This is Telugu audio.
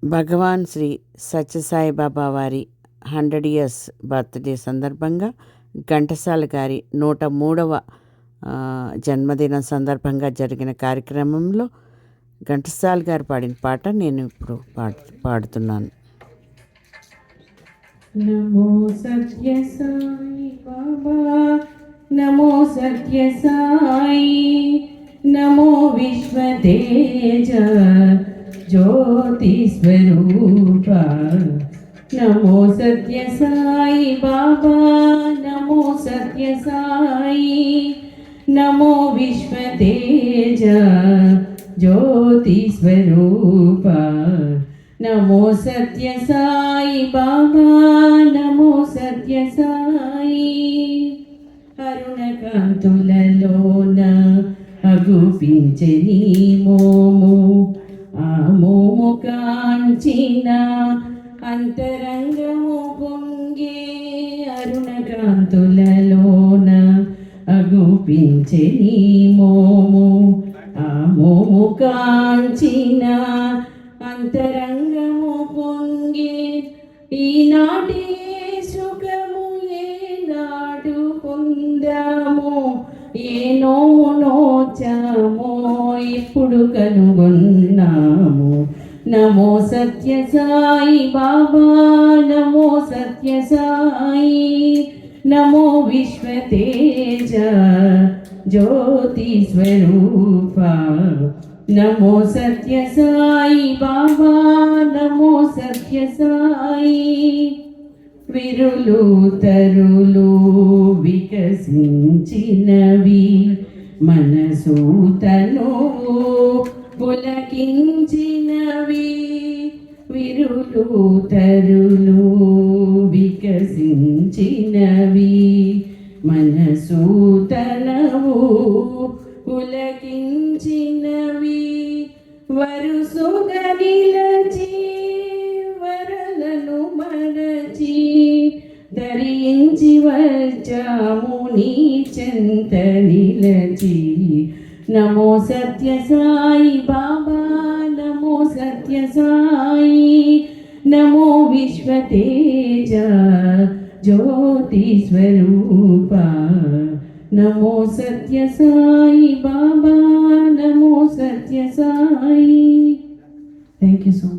భగవాన్ శ్రీ సత్యసాయి బాబా వారి 100 ఇయర్స్ బర్త్డే సందర్భంగా ఘంటసాల గారి 103వ జన్మదినం సందర్భంగా జరిగిన కార్యక్రమంలో ఘంటసాల గారు పాడిన పాట నేను ఇప్పుడు పాడుతున్నాను. నమో సత్య సాయి బాబా, నమో సత్య సాయి, నమో విశ్వతేజ జ్యోతి స్వరూప, నమో సత్య సాయి బాబా, నమో సత్య సాయి, నమో విశ్వతేజ జ్యోతి స్వరూప, నమో సత్య సాయి బాబా, నమో సత్య సాయి. అరుణకాంతులలోన అగుపించే నీ మోము, ఆ మోము కాంచిన అంతరంగము పొంగే. అరుణకాంతులలోన అగుపించే నీ మోము, ఆ మోము కాంచిన అంతరంగము పొంగే. ఈనాటి సుఖము ఏనాడు పొందాము, ఏ నోము నోచామో ఇప్పుడు కనుగొన్నాము. నమో సత్య సాయి బాబా, నమో సత్య సాయి, నమో విశ్వతేజ జ్యోతి స్వరూప, నమో సత్య సాయి బాబా, నమో సత్య సాయి. విరులు తరులు వికసించినవి, మనసు తను పులకించినవి. విరులు తరులు వికసించినవి, మనసు తనవు పులకించినవి. వరుసుగా నిలచి వరలను మరచి, ధరించి వచ్చాము నీ చెంత నిలచి. నమో సత్య సాయి బాబా, నమో సత్య సాయి, నమో విశ్వతేజ జ్యోతి స్వరూప, నమో సత్య సాయి బాబా, నమో Satya Sai. Thank you so much.